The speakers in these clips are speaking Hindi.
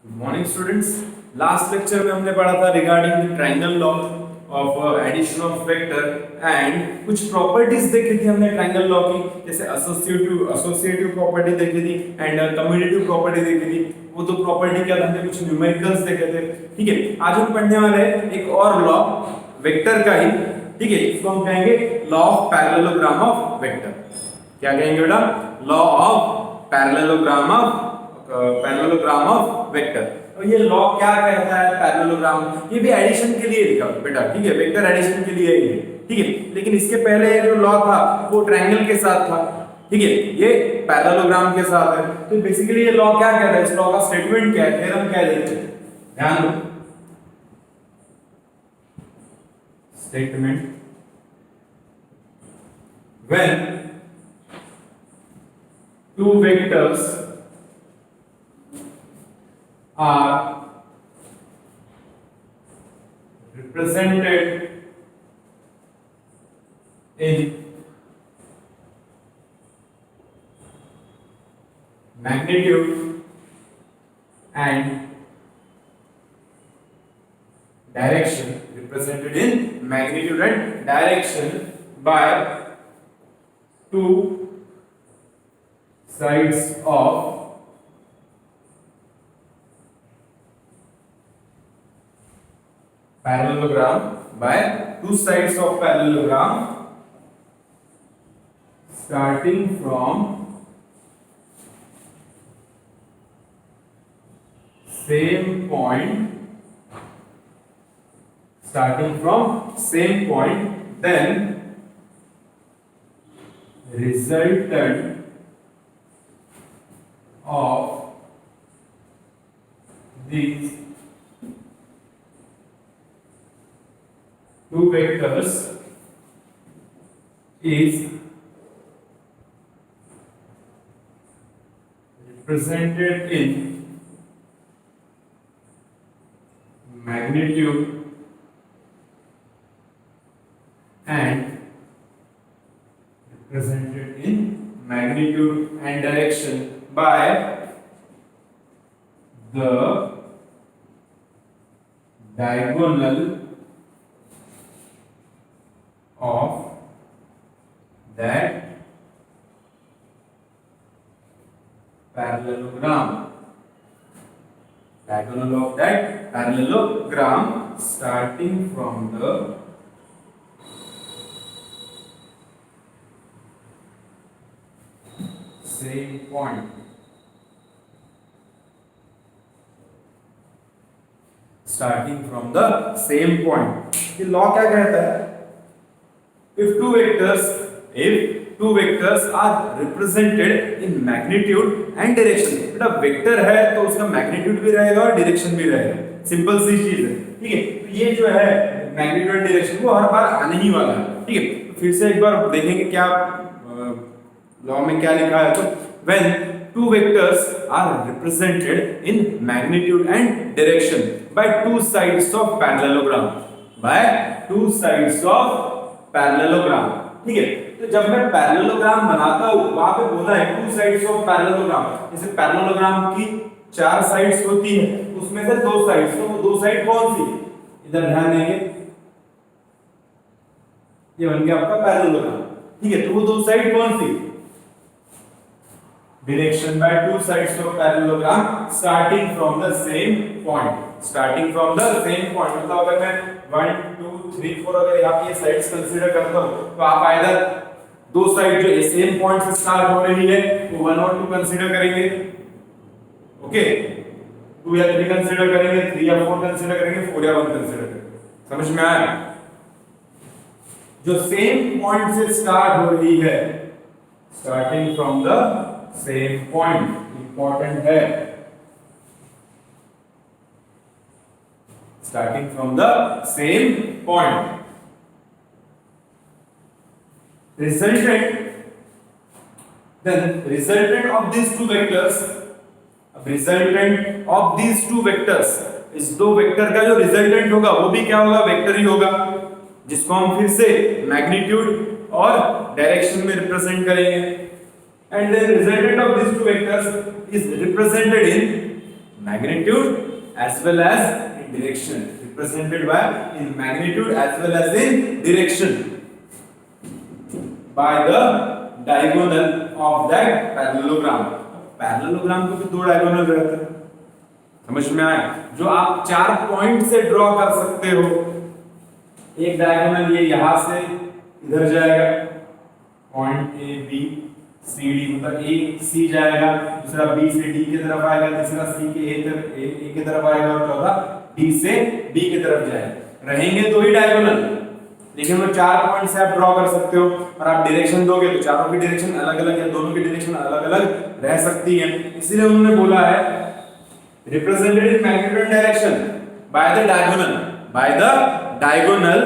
Good morning students. Last lecture में हमने पढ़ा था regarding the triangle law of addition of vector and कुछ प्रॉपर्टीज देखी थी हमने ट्रायंगल लॉ की, जैसे एसोसिएटिव प्रॉपर्टी देखी थी एंड कम्यूटेटिव प्रॉपर्टी देखी थी। वो दो प्रॉपर्टी क्या था, कुछ न्यूमेरिकल्स देखे थे। ठीक है, आज हम पढ़ने वाले हैं एक और लॉ वेक्टर का ही। ठीक है, इसको हम कहेंगे law of parallelogram of vector. क्या कहेंगे बेटा? Law of parallelogram of vector. तो ये लॉ क्या कहता है पैरेललोग्राम? ये भी एडिशन के लिए लिखा बेटा। ठीक है, वेक्टर एडिशन के लिए ही है। ठीक है, लेकिन इसके पहले जो लॉ था वो ट्रायंगल के साथ था। ठीक है, ये पैरेललोग्राम के साथ है। तो बेसिकली ये लॉ क्या कहता है, इस लॉ का स्टेटमेंट क्या है, थ्योरम क्या है? ध्यान दो, statement when two vectors are represented in magnitude and direction, by two sides of parallelogram starting from same point, then resultant of these two vectors is represented in magnitude and direction by the diagonal of that parallelogram. Starting from the same point. ये लॉ क्या कहता है? If two vectors are represented in magnitude and direction, बेटा वेक्टर है तो उसका मैग्नीट्यूड भी रहेगा और डायरेक्शन भी रहेगा। सिंपल सी चीज है। ठीक है, तो ये जो है मैग्नीट्यूड और डायरेक्शन वो हर बार आने ही वाला है। ठीक है, तो फिर से एक बार देखेंगे क्या लॉ में क्या लिखा है। तो when two vectors are represented in magnitude and direction by two sides of parallelogram, ठीक है, तो जब मैं पैरेललोग्राम बनाता हूं वहां पे बोला है टू साइड्स ऑफ पैरेललोग्राम। जैसे पैरेललोग्राम की चार साइड्स होती है, उसमें से दो साइड्स, तो वो दो साइड कौन सी? इधर ध्यान देंगे, ये बन गया आपका पैरेललोग्राम। ठीक है, तो वो दो साइड कौन सी? direction by two sides of parallelogram starting from the same point। मतलब अगर मैं 1 2 3 4 अगर यहाँ पे ये साइड्स कंसीडर करता हूँ तो आप आइदर दो साइड जो सेम पॉइंट से स्टार्ट हो रही है वो 1 और 2 कंसीडर करेंगे, ओके, 2 या 3 कंसीडर करेंगे, 3 या 4 कंसीडर करेंगे, 4 या 1 कंसीडर करेंगे। समझ में आया? जो सेम पॉइंट से स्टार्ट हो रही है, starting from the same point, important है, starting from the same point, resultant of these two vectors, इस दो वेक्टर का जो रिजल्टेंट होगा वो भी क्या होगा? वेक्टर ही होगा, जिसको हम फिर से मैग्नीट्यूड और डायरेक्शन में रिप्रेजेंट करेंगे। And then resultant of this two vectors is represented in magnitude as well as in direction, represented by in magnitude as well as in direction by the diagonal of that parallelogram. Parallelogram को भी दो डायगोनल रहते हैं, समझ में आया? जो आप 4 पॉइंट से ड्रॉ कर सकते हो। एक डायगोनल ये यहां से इधर जाएगा, point A B C D, मतलब ए सी जाएगा, दूसरा बी से डी की तरफ आएगा, तीसरा सी के ए की तरफ आएगा, और चौथा डी से बी की तरफ जाएगा। रहेंगे दो ही डायगोनल, लेकिन वो 4 पॉइंट से आप ड्रॉ कर सकते हो। और आप डायरेक्शन दोगे तो चारों की डायरेक्शन अलग अलग या दोनों की डायरेक्शन अलग अलग रह सकती है। इसीलिए उन्होंने बोला है represented in magnitude and direction by the diagonal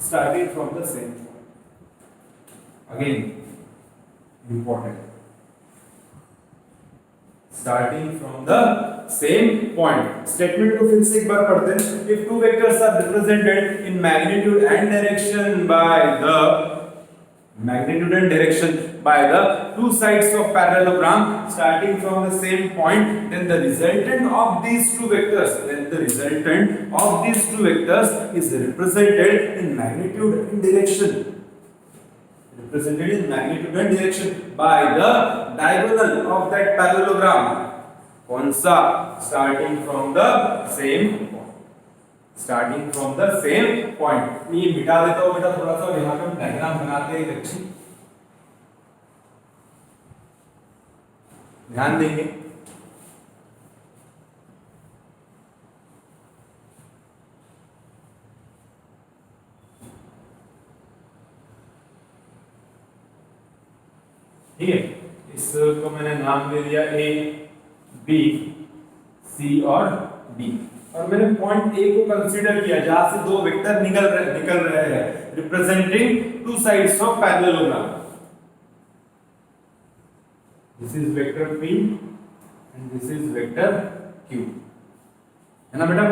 starting from the same point. Again important, starting from the same point. Statement को फिर से एक बार पढ़ते हैं। If two vectors are represented in magnitude and direction by the two sides of parallelogram starting from the same point, then the resultant of these two vectors is represented in magnitude and direction by the diagonal of that parallelogram. कौन सा? starting from the same point. ये मिटा देता हूँ बेटा थोड़ा सा, यहाँ पे हम डायग्राम बनाते हैं अच्छी, ध्यान देंगे। ठीक है, इसको मैंने नाम दे दिया ए बी सी और डी, और मैंने पॉइंट ए को कंसीडर किया जहां से दो वेक्टर निकल रहे हैं, representing two sides of parallelogram. This is vector P and this is vector Q, है ना बेटा?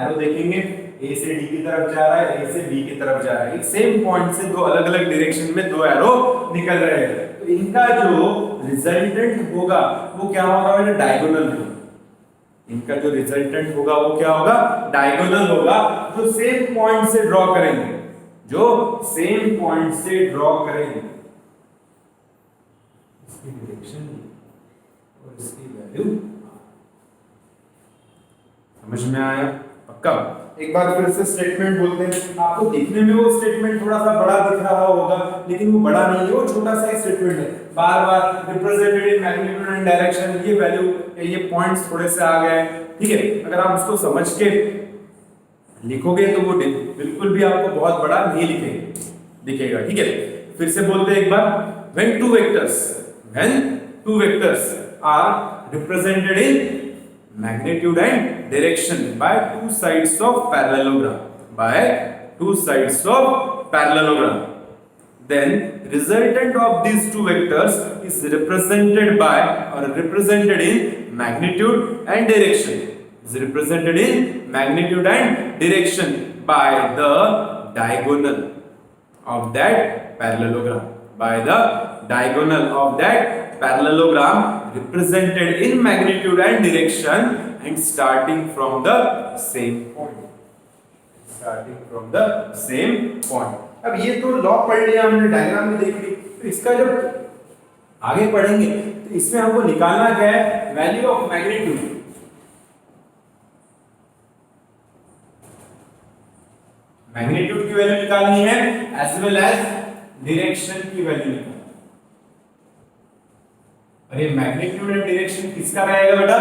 एरो देखेंगे, ए से डी की तरफ जा रहा है, ए से बी की तरफ जा रहा है, एक सेम पॉइंट से दो अलग अलग डायरेक्शन में दो एरो निकल रहे हैं। तो इनका जो रिजल्टेंट होगा वो क्या होगा बेटा? डायगोनल होगा। इनका जो रिजल्टेंट होगा वो क्या होगा? डायगोनल होगा, जो सेम पॉइंट से ड्रॉ करेंगे, इसकी डायरेक्शन और इसकी वैल्यू। समझ में आया? पक्का? एक बार फिर से स्टेटमेंट बोलते हैं। आपको देखने में वो स्टेटमेंट थोड़ा सा बड़ा दिख रहा होगा, लेकिन वो बड़ा नहीं है, वो छोटा सा स्टेटमेंट है। बार-बार represented in magnitude and direction, ये वैल्यू, ये पॉइंट्स थोड़े से आ गए, ठीक है? अगर आप उसको समझ के लिखोगे तो वो बिल्कुल भी आपको बहुत बड़ा नहीं दिखेगा, ठीक है? फिर से बोलते हैं एक बार। when two vectors are represented in magnitude and direction by two sides of parallelogram, then resultant of these two vectors is represented in magnitude and direction by the diagonal of that parallelogram, represented in magnitude and direction and starting from the same point. अब ये तो लॉ पढ़ लिया हमने, डायग्राम भी देख ली, तो इसका जब आगे पढ़ेंगे तो इसमें हमको निकालना क्या है? Value of magnitude. मैग्नीट्यूड की वैल्यू निकालनी है एज वेल एज डायरेक्शन की वैल्यू निकालनी। अरे मैग्नीट्यूड एंड डायरेक्शन किसका रहेगा बेटा?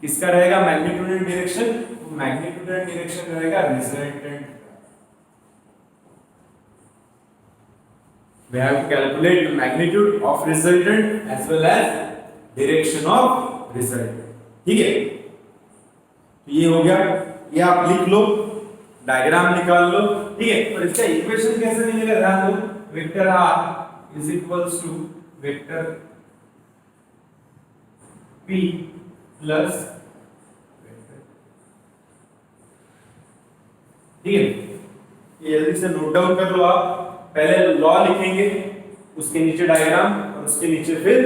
किसका रहेगा magnitude and direction? Magnitude and direction रहेगा resultant. We have to calculate the magnitude of resultant as well as direction of resultant, ठीक है? तो ये हो गया, ये आप लिख लो, डायग्राम निकाल लो, ठीक है? और इसका इक्वेशन कैसे मिलेगा ध्यान दो। Vector r is equals to vector p plus vector, ठीक है? ये जल्दी से नोट डाउन कर लो आप। पहले लॉ लिखेंगे, उसके नीचे डायग्राम और उसके नीचे फिर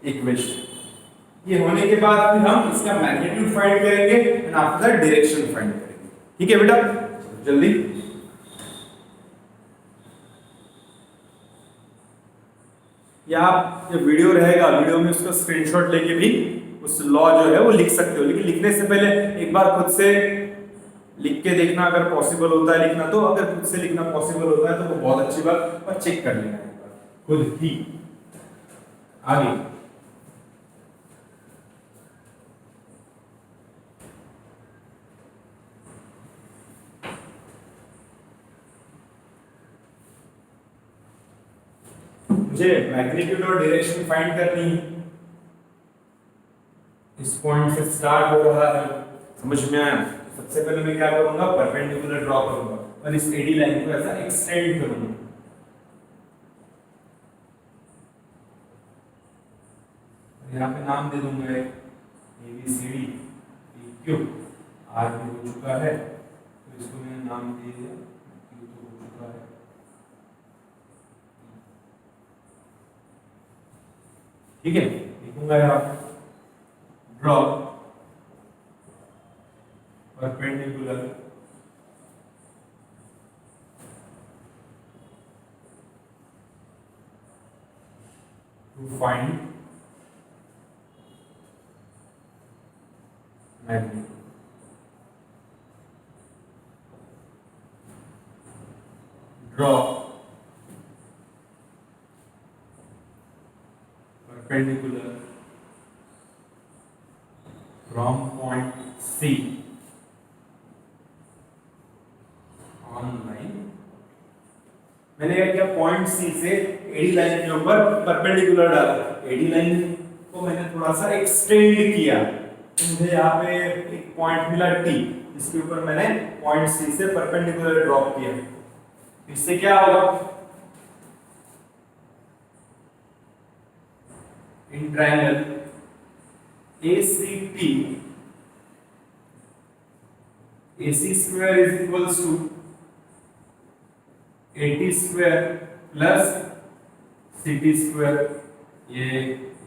इक्वेशन। ये होने के बाद फिर हम इसका मैग्नीट्यूड फाइंड करेंगे and after that direction find करेंगे। ठीक है बेटा, जल्दी। या आप ये वीडियो रहेगा, वीडियो में उसका स्क्रीनशॉट लेके भी उस लॉ जो है वो लिख सकते हो, लेकिन लिखने से पहले एक बार खुद से लिख के देखना, अगर पॉसिबल होता है लिखना तो। अगर खुद से लिखना पॉसिबल होता है तो वो बहुत अच्छी बात, और चेक कर लेना एक बार खुद ही। आगे मुझे मैग्नीट्यूड और डायरेक्शन फाइंड करनी है। इस पॉइंट से स्टार्ट हो रहा है, समझ में आया? सबसे पहले मैं क्या करूंगा, परपेंडिकुलर ड्रॉ करूंगा और इस एडी लाइन को ऐसा एक्सटेंड करूंगा। यहाँ पे नाम दे दूंगा ABCD PQ, R भी हो चुका है तो इसको मैंने नाम दे दिया, Q तो हो चुका है। ठीक है, लिखूंगा यहाँ पे draw perpendicular to find magnitude. Draw perpendicular from point C on line। मैंने क्या किया, पॉइंट C से एडी लाइन के ऊपर परपेंडिकुलर डाला, एडी लाइन को मैंने थोड़ा सा एक्सटेंड किया तो मुझे यहाँ पे एक पॉइंट मिला T, इसके ऊपर मैंने पॉइंट C से परपेंडिकुलर ड्रॉप किया। इससे क्या होगा, in triangle ACT, AC square is equals to AT square plus CT square, ये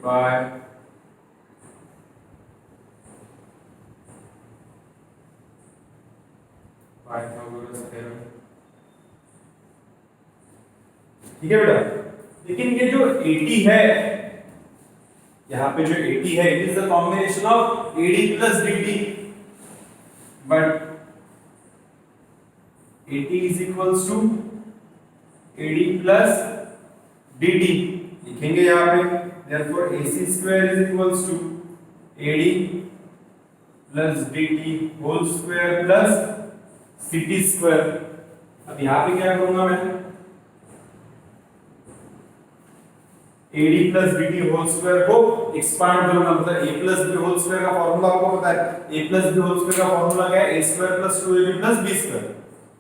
by पाइथागोरस थ्योरम। ठीक है बेटा, लेकिन ये जो AT है, यहाँ पे जो AT है, it is the combination of AD plus DT, but AT is equals to AD plus DT लिखेंगे यहाँ पे, therefore AC square is equals to AD plus DT whole square plus CT square. अब यहाँ पे क्या करूंगा मैं, AD plus DT whole square को एक्सपांड करूंगा, मतलब A plus B whole square का फार्मूला आपको पता है, A plus B whole square का फार्मूला क्या है, A square plus 2AB plus B square,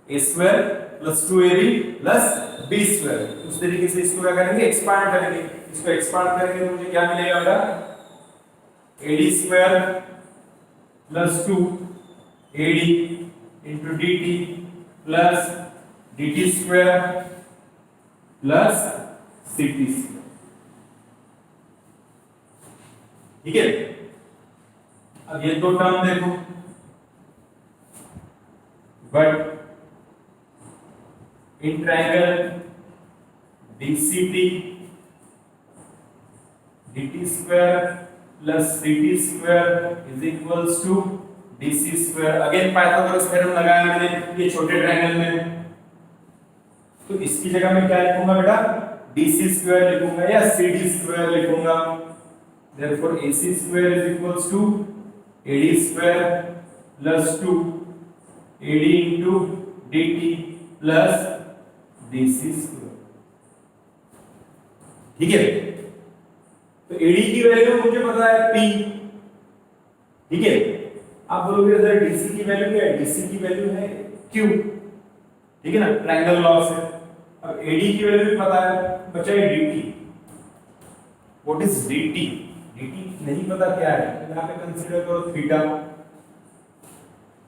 A square plus 2AB plus B square. उस तरीके से इसको क्या करेंगे, एक्सपांड करेंगे। इसको एक्सपांड करेंगे तो मुझे क्या मिलेगा बेटा, AD square plus 2AD into DT plus DT square plus CT square. ठीक है, अब ये दो टर्म देखो, but in triangle DCT DT square plus CT square is equals to DC square. Again Pythagoras theorem लगाया मैंने ये छोटे ट्रायंगल में, तो इसकी जगह मैं क्या लिखूंगा बेटा, DC स्क्वायर लिखूंगा या CD स्क्वायर लिखूंगा। Therefore AC square is equals to AD square plus 2 AD into DT plus DC square। ठीक है, तो AD की वैल्यू मुझे पता है P। ठीक है, आप बोलोगे सर DC की वैल्यू क्या है, DC की वैल्यू है Q। ठीक है ना, ट्रायंगल लॉ से। अब AD की वैल्यू भी पता है, बचा है DT। What is DT? DT नहीं पता क्या है, यहाँ पे कंसीडर करो थीटा,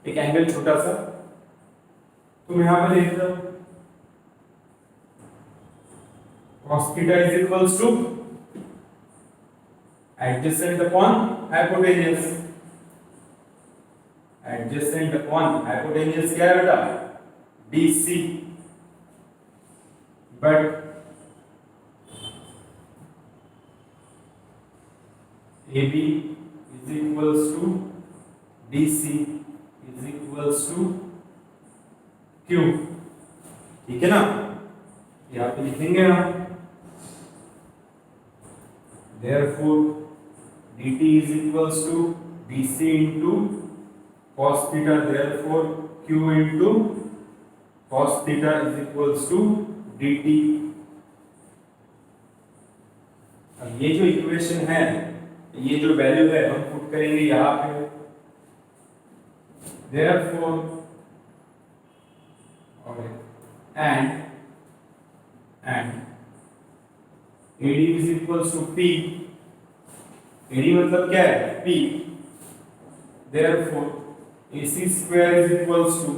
एक एंगल छोटा सा, तो मैं यहाँ पे लिख रहा हूं cos theta is equals to adjacent upon hypotenuse, adjacent upon hypotenuse क्या है बेटा BC, but AB is equals to DC is equals to Q, ठीक है ना, यहाँ पे लिखेंगे हम therefore dt is equals to dc into cos theta, therefore q into cos theta is equals to dt। अब ये जो इक्वेशन है, ये जो वैल्यू है हम पुट करेंगे यहाँ पे, therefore and AD is equals to P, AD मतलब क्या है P, therefore AC square is equals to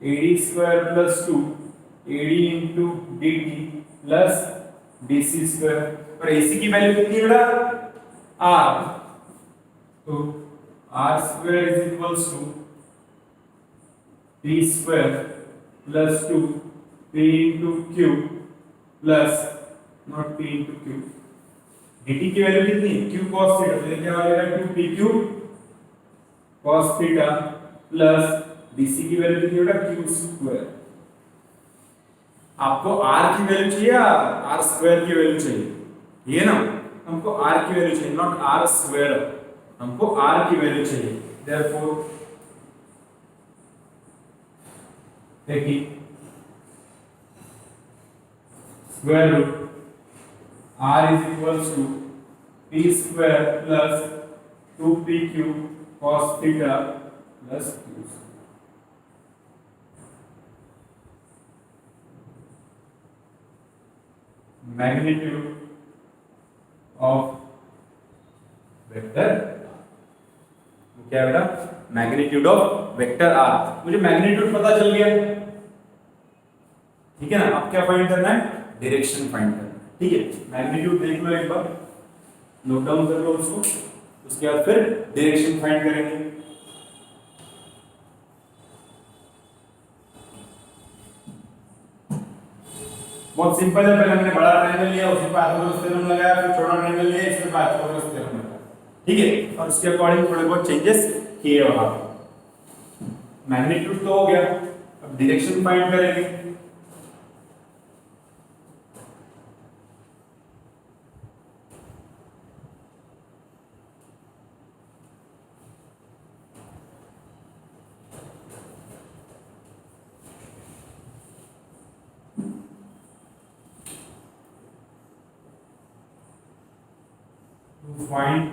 AD square plus 2 AD into DT plus DC square, और AC की वैल्यू कितनी है बेटा R, तो R square is equals to P square plus 2 P into Q plus not P into Q, dt की वैल्यू कितनी Q cos थीटा, तो ये क्या हो जाएगा 2PQ cos theta plus dc की वैल्यू कितनी होगा Q स्क्वायर। आपको R की वैल्यू चाहिए या R स्क्वायर की वैल्यू चाहिए, ये ना हमको R की वैल्यू चाहिए, नॉट R स्क्वायर, हमको R की वैल्यू चाहिए, therefore देखिए square root R is equals to P square plus 2PQ cos theta plus Q square। Magnitude of vector क्या है बेटा, मैग्नीट्यूड ऑफ वेक्टर R, मुझे मैग्नीट्यूड पता चल गया, ठीक है ना, अब क्या फाइंड करना है, डायरेक्शन फाइंड करना है, ठीक है, मैग्नीट्यूड देख लो एक बार, नोट डाउन कर लो उसको, उसके बाद फिर डायरेक्शन फाइंड करेंगे। बहुत सिंपल है, पहले हमने बड़ा ट्रायंगल लिया, उसमें पाइथागोरस थ्योरम लगाया, फिर छोटा ट्रायंगल लिया, इसमें पाइथागोरस थ्योरम लगाया, ठीक है, और उसके अकॉर्डिंग थोड़े बहुत चेंजेस किए वहां पे। मैग्नीट्यूड तो हो गया, अब डायरेक्शन फाइंड करेंगे। Find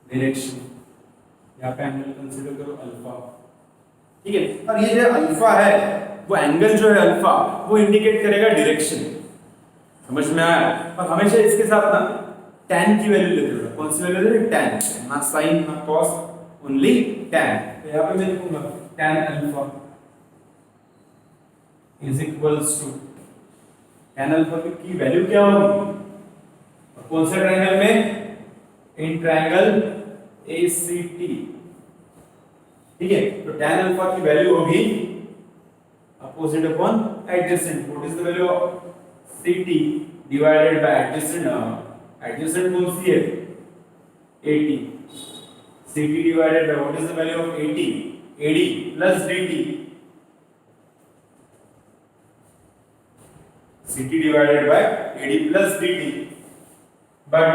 डायरेक्शन, यहाँ पे एंगल कंसीडर करो अल्फा, ठीक है, और ये जो अल्फा है वो एंगल जो है अल्फा वो इंडिकेट करेगा डायरेक्शन, समझ में आया, और हमेशा इसके साथ ना tan की वैल्यू लेते हो, कौन सी वैल्यू लेते हो, tan, ना sin ना cos, ओनली tan, तो यहाँ पे मैं लिखूंगा tan alpha is equals to, tan alpha की वैल्यू क्या होगी, कौन से ट्रायंगल में, इन ट्रायंगल ACT, ठीक है, तो tan अल्फा की वैल्यू होगी opposite upon adjacent, what is the value of CT divided by adjacent, adjacent कौन सी है AT, CT divided by what is the value of AD plus DT, CT divided by AD plus DT, but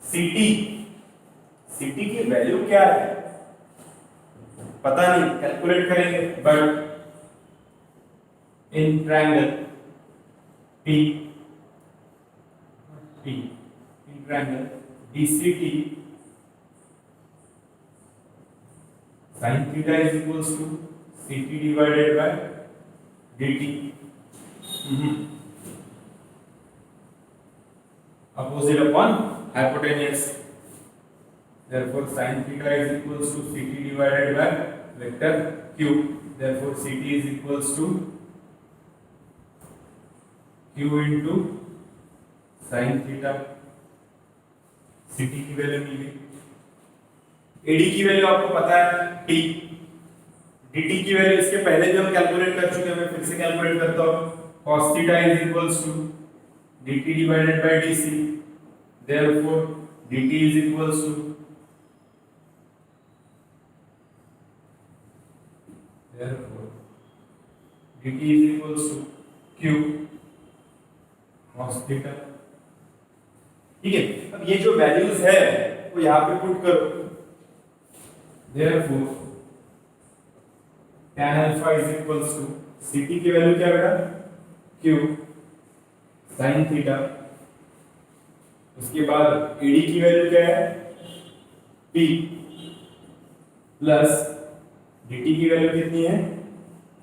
CT की वैल्यू क्या है पता नहीं, कैलकुलेट करेंगे, but in triangle P in triangle DCT sin theta is equals to CT divided by DT, opposite upon hypotenuse, therefore sin theta is equals to CT divided by vector Q, therefore CT is equals to Q into sine theta, सीटी की वैल्यू मिल गई। एडी की वैल्यू आपको पता है टी, डीटी की वैल्यू इसके पहले भी हम कैलकुलेट कर चुके हैं, मैं फिर से कैलकुलेट करता हूं। cos theta is equals to dt divided by dc, therefore dt is equals to q cos theta. ठीक है, अब ये जो वैल्यूज है वो यहां पे पुट करो, therefore tan alpha is equals to ct की वैल्यू क्या बेटा q sin थीटा, उसके बाद AD की वैल्यू क्या है P प्लस DT की वैल्यू कितनी है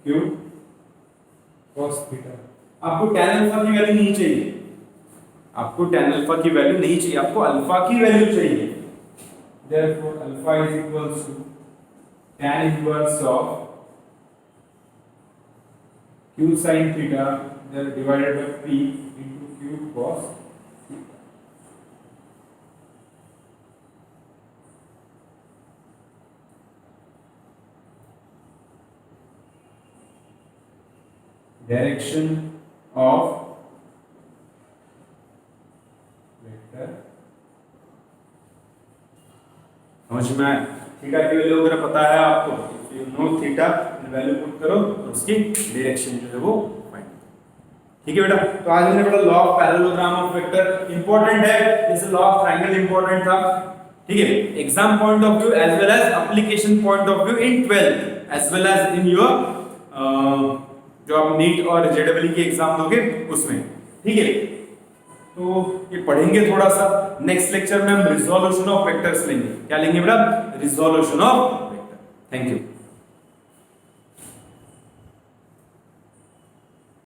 Q cos थीटा। आपको tan अल्फा की वैल्यू नहीं चाहिए, आपको tan अल्फा की वैल्यू नहीं चाहिए, आपको अल्फा की वैल्यू चाहिए। therefore alpha is equals to tan inverse of Q sin theta divided by P into Q cos theta. Direction of vector समझ में आया? थीटा की वैल्यू वगैरह पता है आपको, you know theta, value put करो और उसकी डायरेक्शन जो है वो फाइंड। ठीक है बेटा, तो आज हमने पढ़ा law of parallelogram of vector, important है, जैसे लॉ ऑफ ट्रायंगल इंपॉर्टेंट था। ठीक है, exam point of view as well as application point of view in 12th as well as in your जो आप नीट और जेडब्ल्यू की एग्जाम दोगे उसमें। ठीक है, तो ये पढ़ेंगे थोड़ा सा, नेक्स्ट लेक्चर में हम रिजोल्यूशन ऑफ वेक्टर्स लेंगे। क्या लेंगे बेटा? Resolution of vector. Thank you.